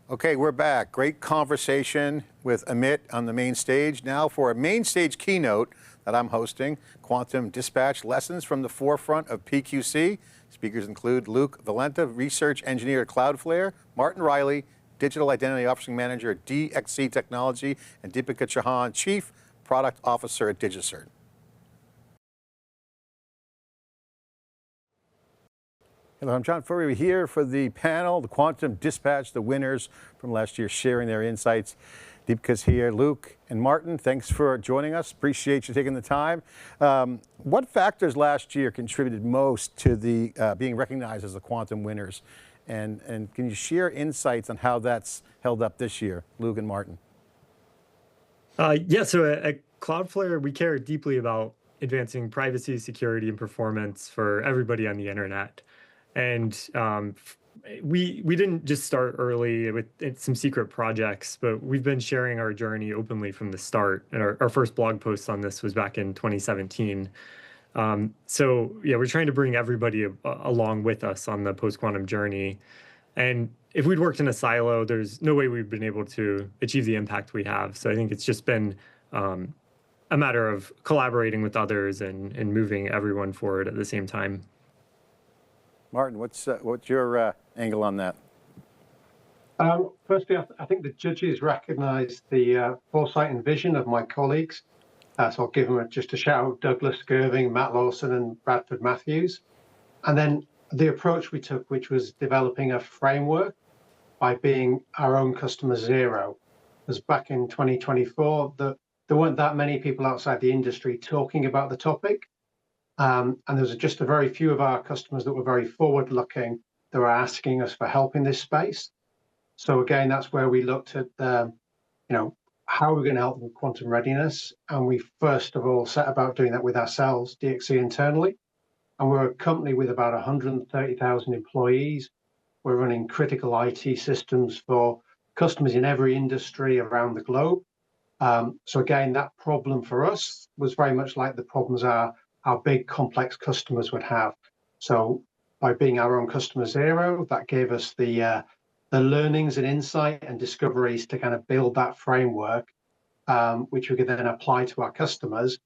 Okay, we're back. Great conversation with Amit on the main stage. Now for a main stage keynote that I'm hosting, Quantum Dispatch Lessons from the Forefront of PQC. Speakers include Luke Valenta, Research Engineer at Cloudflare, Martin Reilly, Digital Identity Officer Manager at DXC Technology, and Deepika Chauhan, Chief Product Officer at DigiCert. Hello, I'm John Furrier here for the panel, the Quantum Dispatch, the winners from last year sharing their insights. Deepika's here, Luke and Martin, thanks for joining us. Appreciate you taking the time. What factors last year contributed most to the being recognized as the quantum winners? And can you share insights on how that's held up this year, Luke and Martin? Yeah, so at Cloudflare, we care deeply about advancing privacy, security, and performance for everybody on the internet. And we didn't just start early with some secret projects, but we've been sharing our journey openly from the start. And our first blog post on this was back in 2017. So yeah, we're trying to bring everybody along with us on the post-quantum journey. And if we'd worked in a silo, there's no way we've been able to achieve the impact we have. So I think it's just been a matter of collaborating with others and moving everyone forward at the same time. Martin, what's your angle on that? Firstly, I think the judges recognized the foresight and vision of my colleagues. So I'll give them just a shout out: Douglas Gerving, Matt Lawson, and Bradford Matthews. And then the approach we took, which was developing a framework by being our own customer zero. Because back in 2024, there weren't that many people outside the industry talking about the topic. And there was just a very few of our customers that were very forward-looking that were asking us for help in this space. So again, that's where we looked at, how we're going to help with quantum readiness. And we first of all set about doing that with ourselves, DXC internally. And we're a company with about 130,000 employees. We're running critical IT systems for customers in every industry around the globe. So again, that problem for us was very much like the problems our big complex customers would have. So by being our own customer zero, that gave us the learnings and insight and discoveries to kind of build that framework, which we could then apply to our customers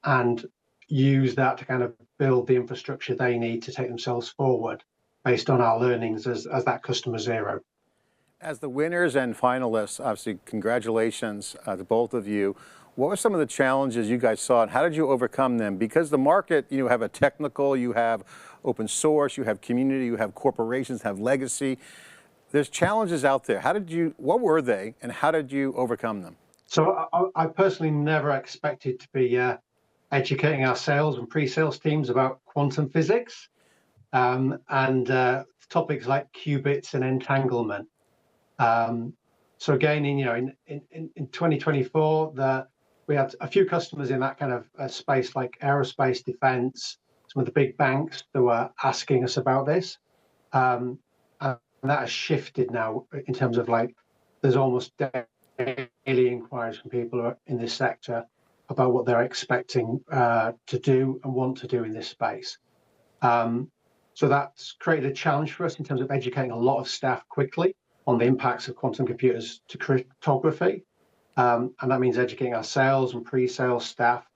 and use that to kind of build the infrastructure they need to take themselves forward based on our learnings as that customer zero. As the winners and finalists, obviously, congratulations to both of you. What were some of the challenges you guys saw, and how did you overcome them? Because the market, you have a technical, you have open source, you have community, you have corporations, have legacy. There's challenges out there. What were they, and how did you overcome them? So I personally never expected to be educating our sales and pre-sales teams about quantum physics and topics like qubits and entanglement. So again, in 2024, we had a few customers in that kind of space, like aerospace, defense, some of the big banks that were asking us about this. And that has shifted now in terms of there's almost daily inquiries from people in this sector about what they're expecting to do and want to do in this space. So that's created a challenge for us in terms of educating a lot of staff quickly on the impacts of quantum computers to cryptography. And that means educating our sales and pre-sales staff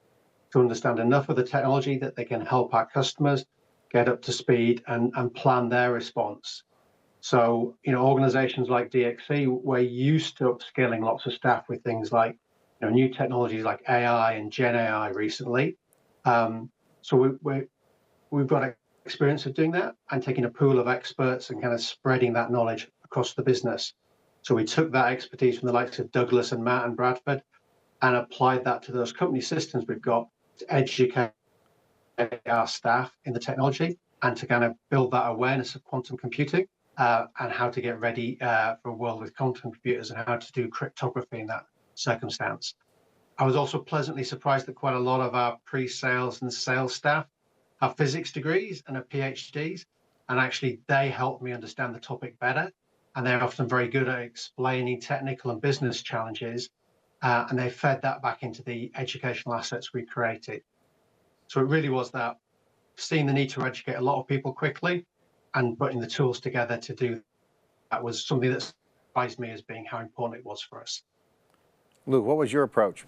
to understand enough of the technology that they can help our customers get up to speed and plan their response. So, organizations like DXC, we're used to upskilling lots of staff with things like new technologies like AI and Gen AI recently. So we've got experience of doing that and taking a pool of experts and kind of spreading that knowledge across the business. So we took that expertise from the likes of Douglas and Matt and Bradford and applied that to those company systems we've got to educate our staff in the technology and to kind of build that awareness of quantum computing and how to get ready for a world with quantum computers and how to do cryptography in that circumstance. I was also pleasantly surprised that quite a lot of our pre-sales and sales staff have physics degrees and have PhDs, and actually they helped me understand the topic better. And they're often very good at explaining technical and business challenges, and they fed that back into the educational assets we created. So it really was that seeing the need to educate a lot of people quickly and putting the tools together to do that was something that surprised me as being how important it was for us. Luke, what was your approach?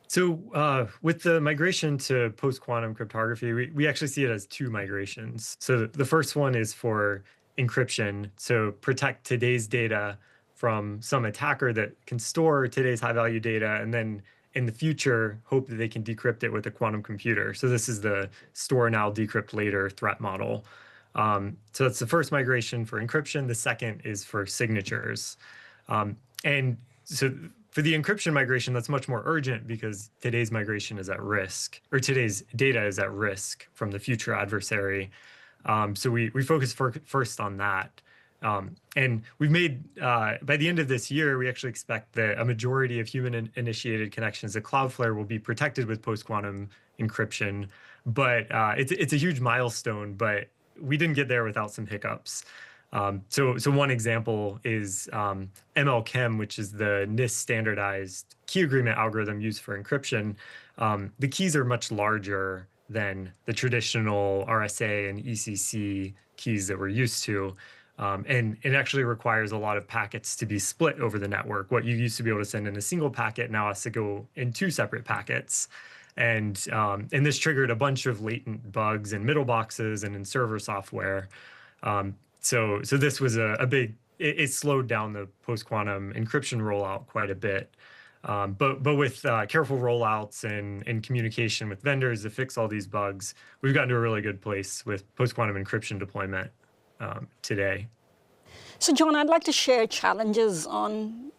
So with the migration to post-quantum cryptography, we actually see it as two migrations. So the first one is for encryption, so protect today's data from some attacker that can store today's high-value data, and then in the future, hope that they can decrypt it with a quantum computer. So this is the store now, decrypt later threat model. So that's the first migration for encryption. The second is for signatures. And so for the encryption migration, that's much more urgent because today's migration is at risk, or today's data is at risk from the future adversary. So we focus first on that. And we've made, by the end of this year, we actually expect that a majority of human-initiated connections to Cloudflare will be protected with post-quantum encryption. But it's a huge milestone, but we didn't get there without some hiccups. So one example is ML-KEM, which is the NIST-standardized key agreement algorithm used for encryption. The keys are much larger than the traditional RSA and ECC keys that we're used to. And it actually requires a lot of packets to be split over the network. What you used to be able to send in a single packet now has to go in two separate packets. And this triggered a bunch of latent bugs in middle boxes and in server software. So this was a big, it slowed down the post-quantum encryption rollout quite a bit. But with careful rollouts and communication with vendors to fix all these bugs, we've gotten to a really good place with post-quantum encryption deployment today. So John, I'd like to share challenges on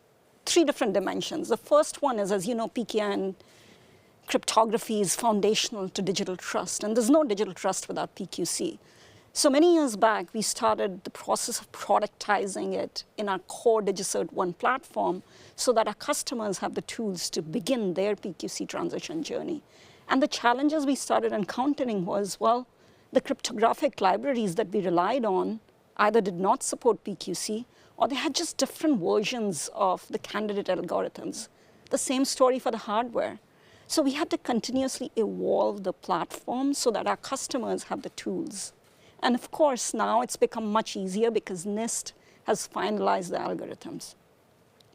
3 different dimensions. The first one is, as you know, PKI cryptography is foundational to digital trust, and there's no digital trust without PQC. So many years back, we started the process of productizing it in our core DigiCert One platform so that our customers have the tools to begin their PQC transition journey. And the challenges we started encountering was, well, the cryptographic libraries that we relied on either did not support PQC or they had just different versions of the candidate algorithms. The same story for the hardware. So we had to continuously evolve the platform so that our customers have the tools. And of course, now it's become much easier because NIST has finalized the algorithms.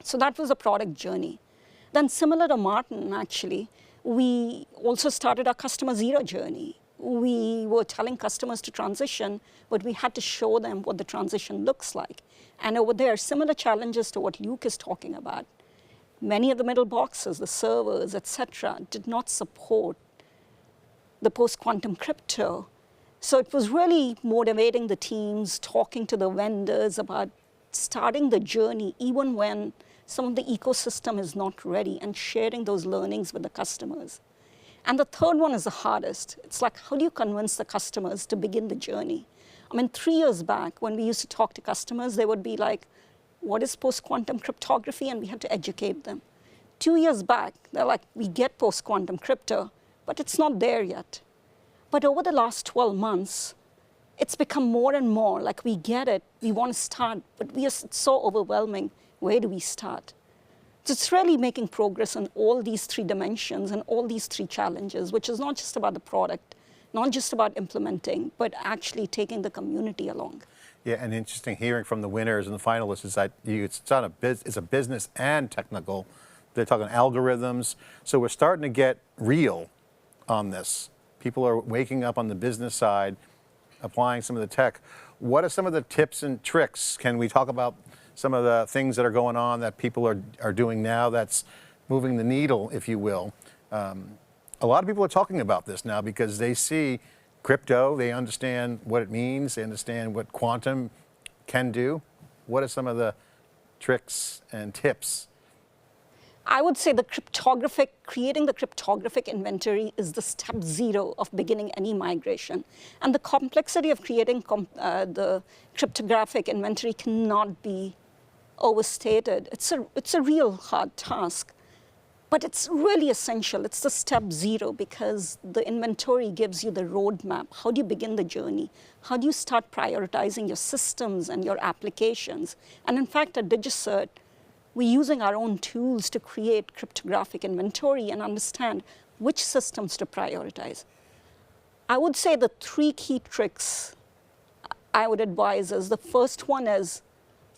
So that was a product journey. Then similar to Martin, actually, we also started our customer zero journey. We were telling customers to transition, but we had to show them what the transition looks like. And over there, similar challenges to what Luke is talking about. Many of the middle boxes, the servers, et cetera, did not support the post-quantum crypto. So it was really motivating the teams, talking to the vendors about starting the journey, even when some of the ecosystem is not ready, and sharing those learnings with the customers. And the third one is the hardest. It's like, how do you convince the customers to begin the journey? I mean, 3 years back, when we used to talk to customers, they would be like, what is post-quantum cryptography? And we had to educate them. 2 years back, they're like, we get post-quantum crypto, but it's not there yet. But over the last 12 months, it's become more and more like we get it, we want to start, but it's so overwhelming. Where do we start? So it's really making progress on all these 3 dimensions and all these 3 challenges, which is not just about the product, not just about implementing, but actually taking the community along. Yeah, and interesting hearing from the winners and the finalists is that it's a business and technical. They're talking algorithms. So we're starting to get real on this. People are waking up on the business side, applying some of the tech. What are some of the tips and tricks? Can we talk about some of the things that are going on that people are doing now that's moving the needle, if you will? A lot of people are talking about this now because they see crypto, they understand what it means, they understand what quantum can do. What are some of the tricks and tips? I would say creating the cryptographic inventory is the step 0 of beginning any migration. And the complexity of creating the cryptographic inventory cannot be overstated. It's a real hard task, but it's really essential. It's the step 0 because the inventory gives you the roadmap. How do you begin the journey? How do you start prioritizing your systems and your applications? And in fact, at DigiCert, we're using our own tools to create cryptographic inventory and understand which systems to prioritize. I would say the 3 key tricks I would advise is the first one is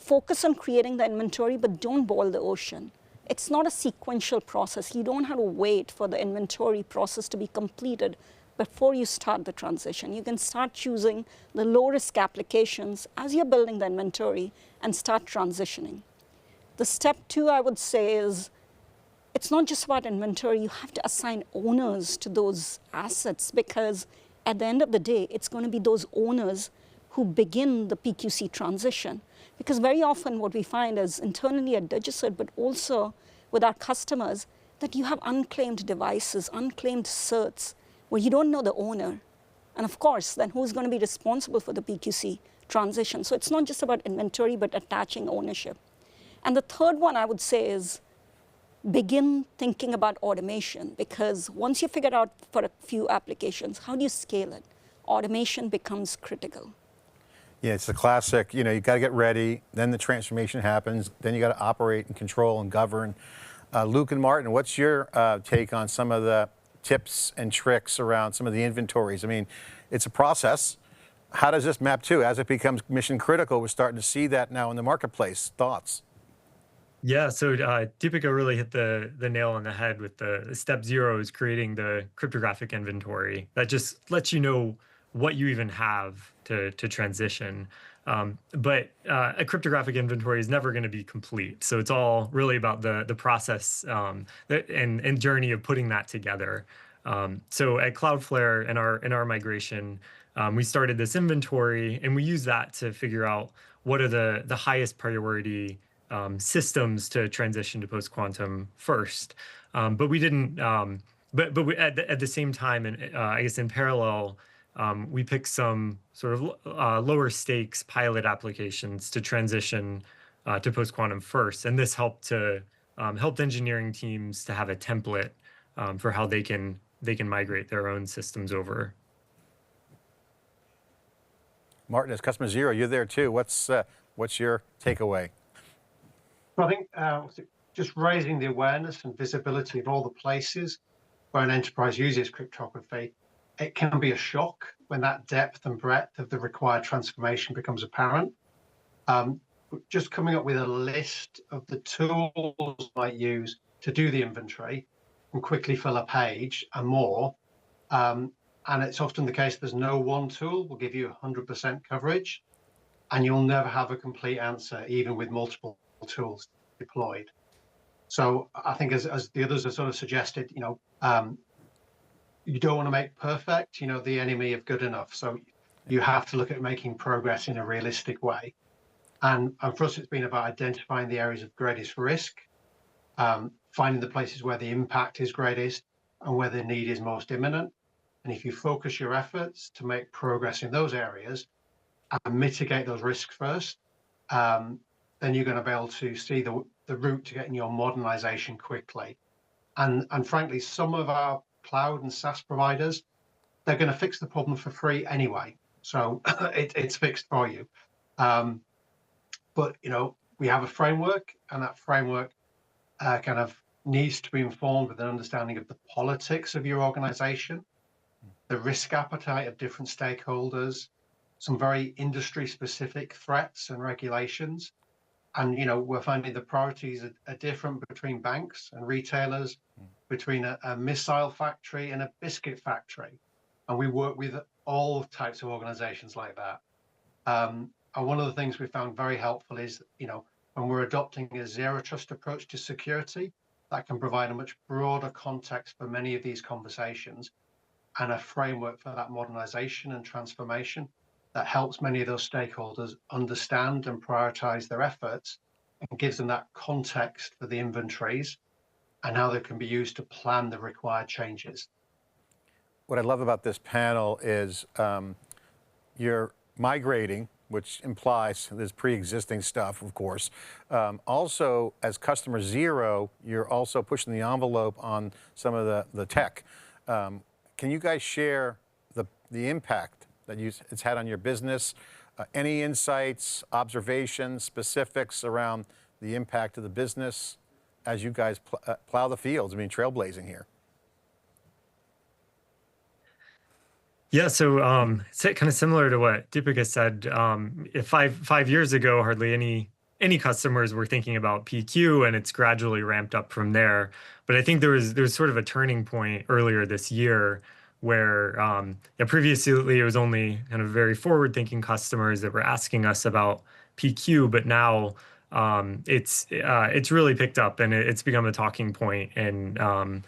focus on creating the inventory, but don't boil the ocean. It's not a sequential process. You don't have to wait for the inventory process to be completed before you start the transition. You can start choosing the low-risk applications as you're building the inventory and start transitioning. The step 2, I would say, is it's not just about inventory. You have to assign owners to those assets, because at the end of the day, it's going to be those owners who begin the PQC transition. Because very often what we find is internally at DigiCert, but also with our customers, that you have unclaimed devices, unclaimed certs, where you don't know the owner. And of course, then who's going to be responsible for the PQC transition? So it's not just about inventory, but attaching ownership. And the third one I would say is begin thinking about automation, because once you figure out for a few applications, how do you scale it? Automation becomes critical. Yeah, it's the classic, you got to get ready, then the transformation happens, then you got to operate and control and govern. Luke and Martin, what's your take on some of the tips and tricks around some of the inventories? I mean, it's a process. How does this map to? As it becomes mission critical, we're starting to see that now in the marketplace. Thoughts? Yeah, so Deepika really hit the nail on the head with the step 0 is creating the cryptographic inventory. That just lets you know what you even have to transition. But a cryptographic inventory is never going to be complete. So it's all really about the process and journey of putting that together. So at Cloudflare in our migration, we started this inventory, and we use that to figure out what are the highest priority systems to transition to post-quantum first. But we didn't. But we, at the same time, and I guess in parallel, we picked some sort of lower stakes pilot applications to transition to post-quantum first, and this helped engineering teams to have a template for how they can migrate their own systems over. Martin, as customer 0, you're there too. What's your takeaway? Well, I think just raising the awareness and visibility of all the places where an enterprise uses cryptography, it can be a shock when that depth and breadth of the required transformation becomes apparent. Just coming up with a list of the tools you might use to do the inventory and quickly fill a page and more. And it's often the case there's no one tool will give you 100% coverage, and you'll never have a complete answer, even with multiple tools deployed. So I think as the others have sort of suggested, you don't want to make perfect, the enemy of good enough. So you have to look at making progress in a realistic way. And for us, it's been about identifying the areas of greatest risk, finding the places where the impact is greatest and where the need is most imminent. And if you focus your efforts to make progress in those areas and mitigate those risks first, then you're going to be able to see the route to getting your modernization quickly. And frankly, some of our cloud and SaaS providers, they're going to fix the problem for free anyway. So it's fixed for you. But, we have a framework, and that framework kind of needs to be informed with an understanding of the politics of your organization, the risk appetite of different stakeholders, some very industry-specific threats and regulations. And, we're finding the priorities are different between banks and retailers, between a missile factory and a biscuit factory. And we work with all types of organizations like that. And one of the things we found very helpful is, when we're adopting a zero trust approach to security, that can provide a much broader context for many of these conversations and a framework for that modernization and transformation that helps many of those stakeholders understand and prioritize their efforts and gives them that context for the inventories and how they can be used to plan the required changes. What I love about this panel is you're migrating, which implies there's pre-existing stuff, of course. Also, as customer 0, you're also pushing the envelope on some of the tech. Can you guys share the impact that it's had on your business? Any insights, observations, specifics around the impact of the business as you guys plow the fields? I mean, trailblazing here. Yeah, so it's kind of similar to what Deepika said. If five years ago, hardly any any customers were thinking about PQ, and it's gradually ramped up from there. But I think there was sort of a turning point earlier this year where previously it was only kind of very forward-thinking customers that were asking us about PQ, but now it's really picked up, and it's become a talking point, and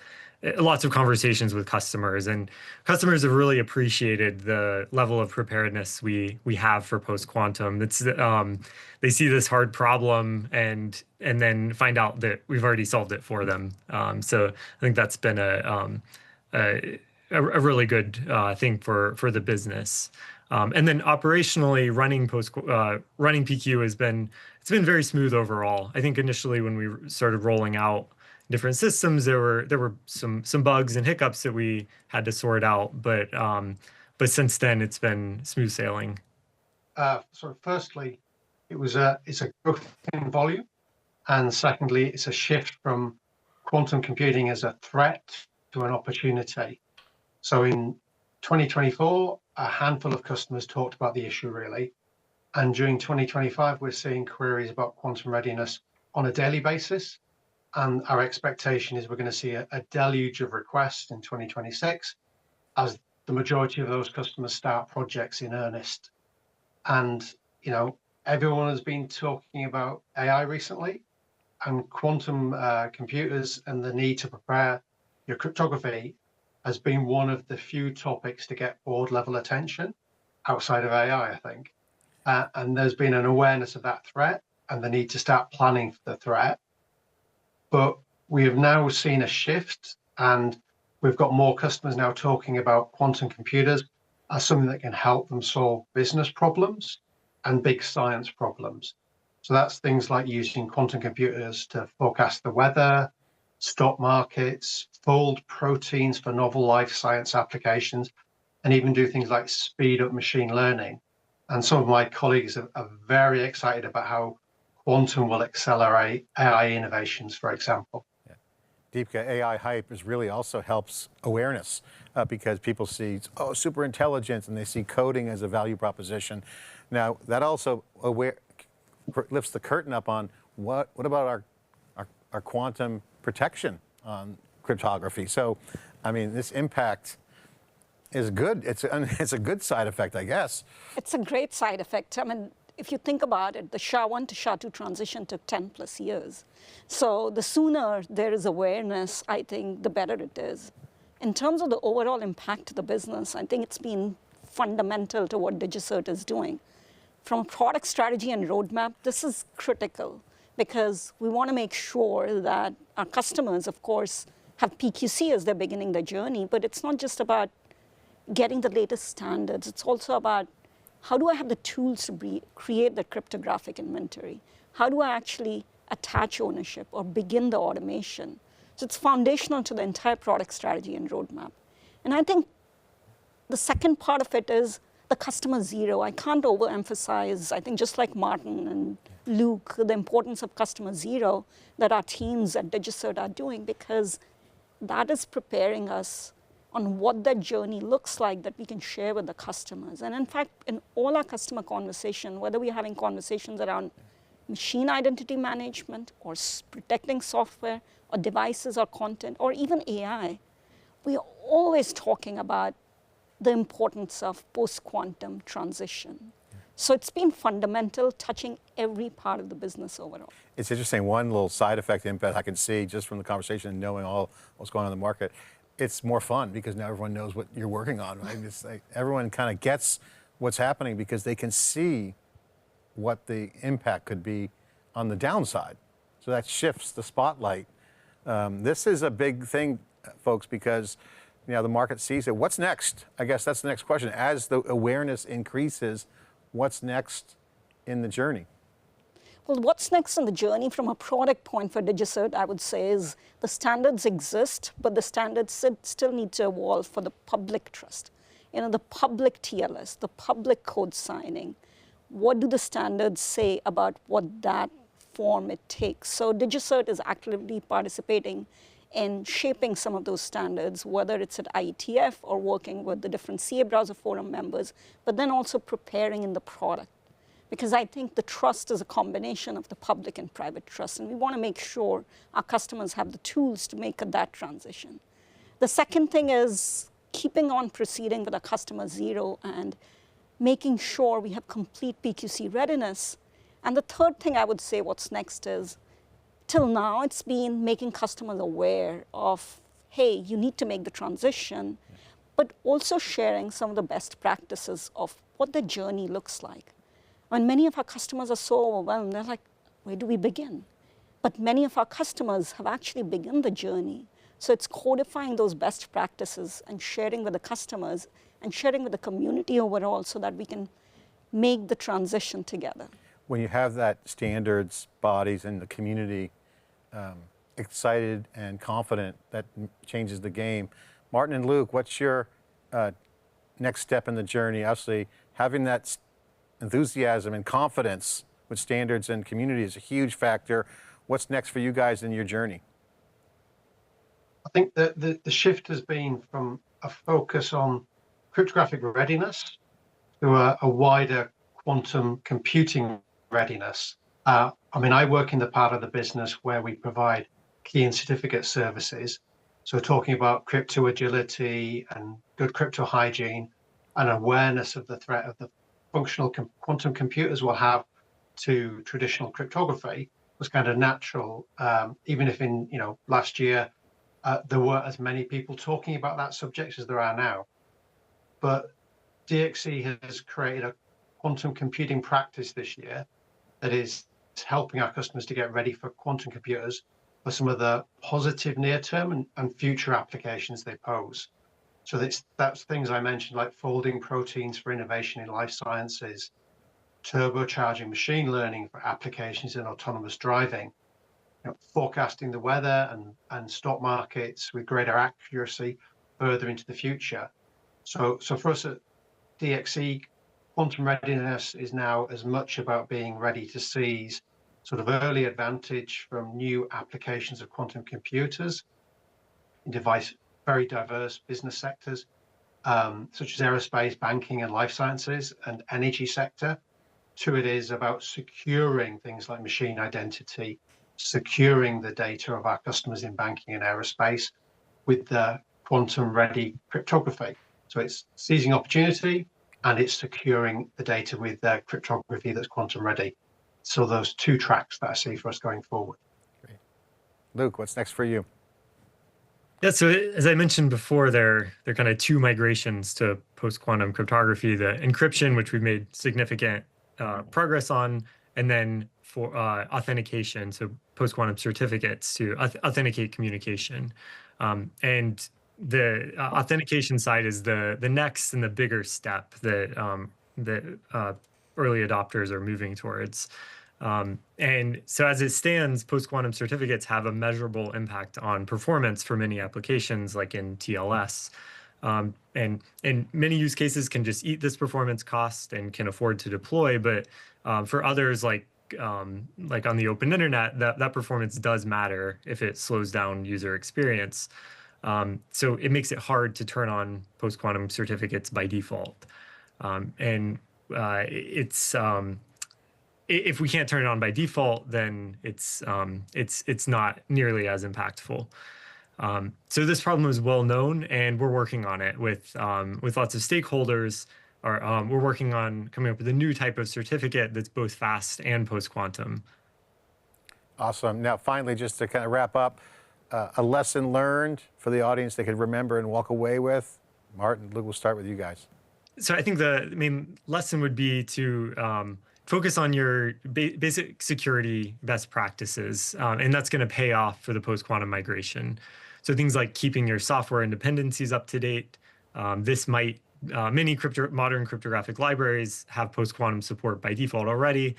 lots of conversations with customers, and customers have really appreciated the level of preparedness we have for post-quantum. It's they see this hard problem and then find out that we've already solved it for them. So I think that's been a really good thing for the business. And then operationally, running PQ it's been very smooth overall. I think initially when we started rolling out different systems, there were some bugs and hiccups that we had to sort out, but since then it's been smooth sailing. So firstly, it's a growth in volume, and secondly, it's a shift from quantum computing as a threat to an opportunity. So in 2024, a handful of customers talked about the issue really, and during 2025, we're seeing queries about quantum readiness on a daily basis. And our expectation is we're going to see a deluge of requests in 2026 as the majority of those customers start projects in earnest. And, everyone has been talking about AI recently, and quantum computers and the need to prepare your cryptography has been one of the few topics to get board level attention outside of AI, I think. And there's been an awareness of that threat and the need to start planning for the threat. But we have now seen a shift, and we've got more customers now talking about quantum computers as something that can help them solve business problems and big science problems. So that's things like using quantum computers to forecast the weather, stock markets, fold proteins for novel life science applications, and even do things like speed up machine learning. And some of my colleagues are very excited about how quantum will accelerate AI innovations, for example. Yeah. Deepika, AI hype really also helps awareness because people see, super intelligence, and they see coding as a value proposition. Now, that also lifts the curtain up on what about our quantum protection on cryptography. So, I mean, this impact is good. It's a good side effect, I guess. It's a great side effect. I mean, if you think about it, the SHA-1 to SHA-2 transition took 10+ years. So the sooner there is awareness, I think, the better it is. In terms of the overall impact to the business, I think it's been fundamental to what DigiCert is doing. From a product strategy and roadmap, this is critical because we want to make sure that our customers, of course, have PQC as they're beginning their journey, but it's not just about getting the latest standards. It's also about how do I have the tools to create the cryptographic inventory? How do I actually attach ownership or begin the automation? So it's foundational to the entire product strategy and roadmap. And I think the second part of it is the customer zero. I can't overemphasize, I think just like Martin and Luke, the importance of customer zero that our teams at DigiCert are doing, because that is preparing us on what that journey looks like that we can share with the customers. And in fact, in all our customer conversation, whether we're having conversations around machine identity management or protecting software or devices or content or even AI, we are always talking about the importance of post-quantum transition. So it's been fundamental, touching every part of the business overall. It's interesting, one little side effect impact I can see just from the conversation and knowing all what's going on in the market. It's more fun because now everyone knows what you're working on, right? It's like everyone kind of gets what's happening because they can see what the impact could be on the downside. So that shifts the spotlight. This is a big thing, folks, because the market sees it. What's next? I guess that's the next question. As the awareness increases, what's next in the journey? Well, what's next in the journey from a product point for DigiCert, I would say, is the standards exist, but the standards still need to evolve for the public trust. The public TLS, the public code signing. What do the standards say about what that form it takes? So DigiCert is actively participating in shaping some of those standards, whether it's at IETF or working with the different CA Browser Forum members, but then also preparing in the product. because I think the trust is a combination of the public and private trust, and we want to make sure our customers have the tools to make that transition. The second thing is keeping on proceeding with our customer zero and making sure we have complete PQC readiness. And the third thing I would say what's next is, till now it's been making customers aware of, hey, you need to make the transition, but also sharing some of the best practices of what the journey looks like. And many of our customers are so overwhelmed, they're like, where do we begin? But many of our customers have actually begun the journey. So it's codifying those best practices and sharing with the customers and sharing with the community overall so that we can make the transition together. When you have that standards bodies and the community excited and confident, that changes the game. Martin and Luke, what's your next step in the journey? Obviously, having that enthusiasm and confidence with standards and community is a huge factor. What's next for you guys in your journey? I think that the shift has been from a focus on cryptographic readiness to a wider quantum computing readiness. I mean, I work in the part of the business where we provide key and certificate services. So talking about crypto agility and good crypto hygiene and awareness of the threat of the functional quantum computers will have to traditional cryptography was kind of natural, even if in last year there weren't as many people talking about that subject as there are now. But DXC has created a quantum computing practice this year that is helping our customers to get ready for quantum computers for some of the positive near-term and future applications they pose. So that's things I mentioned, like folding proteins for innovation in life sciences, turbocharging machine learning for applications in autonomous driving, forecasting the weather and stock markets with greater accuracy further into the future. So for us at DXC, quantum readiness is now as much about being ready to seize sort of early advantage from new applications of quantum computers in very diverse business sectors, such as aerospace, banking, and life sciences, and energy sector. To it is about securing things like machine identity, securing the data of our customers in banking and aerospace with the quantum-ready cryptography. So it's seizing opportunity, and it's securing the data with cryptography that's quantum ready. So those two tracks that I see for us going forward. Great. Luke, what's next for you? Yeah, so as I mentioned before, there are kind of two migrations to post-quantum cryptography: the encryption, which we've made significant progress on, and then for authentication, so post-quantum certificates to authenticate communication. And the authentication side is the next and the bigger step that early adopters are moving towards. And so as it stands, post-quantum certificates have a measurable impact on performance for many applications, like in TLS. And many use cases can just eat this performance cost and can afford to deploy, but for others, like on the open internet, that performance does matter if it slows down user experience. So it makes it hard to turn on post-quantum certificates by default. If we can't turn it on by default, then it's not nearly as impactful. So this problem is well known, and we're working on it with lots of stakeholders. We're working on coming up with a new type of certificate that's both fast and post-quantum. Awesome. Now, finally, just to kind of wrap up, a lesson learned for the audience they could remember and walk away with. Martin, Luke, we'll start with you guys. So I think the main lesson would be to focus on your basic security best practices, and that's going to pay off for the post-quantum migration. So things like keeping your software and dependencies up to date. Many modern cryptographic libraries have post-quantum support by default already,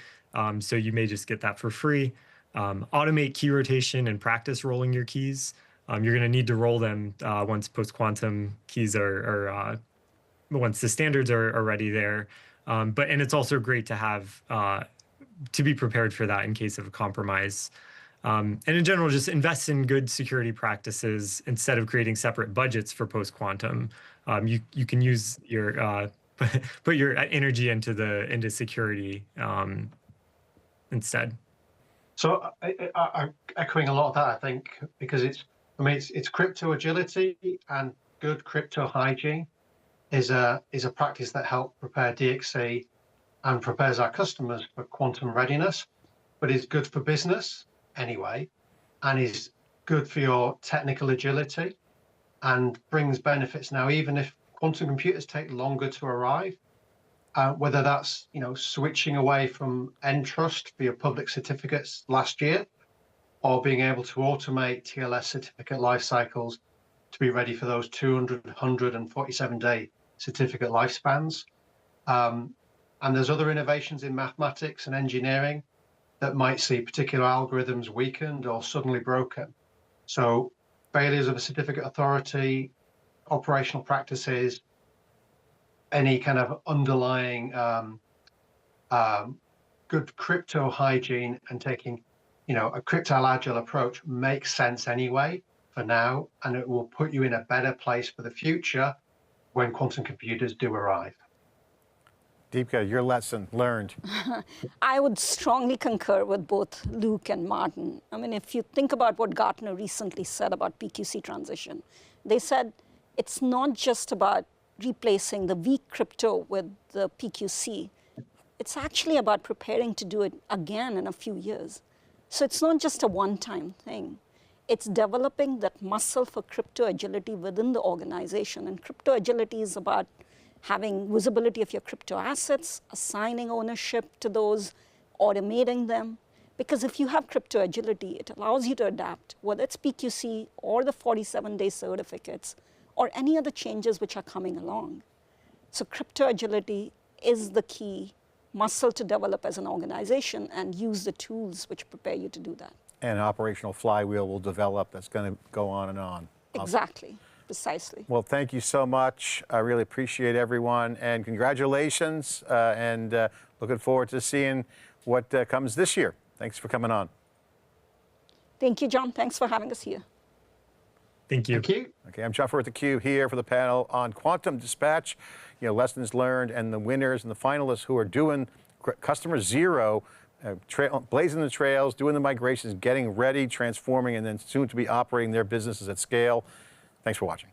so you may just get that for free. Automate key rotation and practice rolling your keys. You're going to need to roll them once post-quantum keys once the standards are already there. And it's also great to have to be prepared for that in case of a compromise. And in general, just invest in good security practices instead of creating separate budgets for post-quantum. You can use your put your energy into security instead. So I'm echoing a lot of that, I think, because it's crypto agility and good crypto hygiene is a practice that helps prepare DXC and prepares our customers for quantum readiness, but is good for business anyway, and is good for your technical agility and brings benefits now, even if quantum computers take longer to arrive, whether that's switching away from Entrust for your public certificates last year, or being able to automate TLS certificate life cycles to be ready for those 200, 147-day certificate lifespans. And there's other innovations in mathematics and engineering that might see particular algorithms weakened or suddenly broken. So failures of a certificate authority, operational practices, any kind of underlying good crypto hygiene and taking a crypto agile approach makes sense anyway for now, and it will put you in a better place for the future when quantum computers do arrive. Deepika, your lesson learned. I would strongly concur with both Luke and Martin. I mean, if you think about what Gartner recently said about PQC transition, they said it's not just about replacing the weak crypto with the PQC. It's actually about preparing to do it again in a few years. So it's not just a one-time thing. It's developing that muscle for crypto agility within the organization. And crypto agility is about having visibility of your crypto assets, assigning ownership to those, automating them. Because if you have crypto agility, it allows you to adapt, whether it's PQC or the 47-day certificates or any other changes which are coming along. So crypto agility is the key muscle to develop as an organization and use the tools which prepare you to do that. And an operational flywheel will develop that's going to go on and on. Exactly. Precisely. Well, thank you so much. I really appreciate everyone, and congratulations, and looking forward to seeing what comes this year. Thanks for coming on. Thank you, John. Thanks for having us here. Thank you. Thank you. Okay, I'm John Furrier with theCUBE here for the panel on Quantum Dispatch, lessons learned and the winners and the finalists who are doing customer zero, blazing the trails, doing the migrations, getting ready, transforming, and then soon to be operating their businesses at scale. Thanks for watching.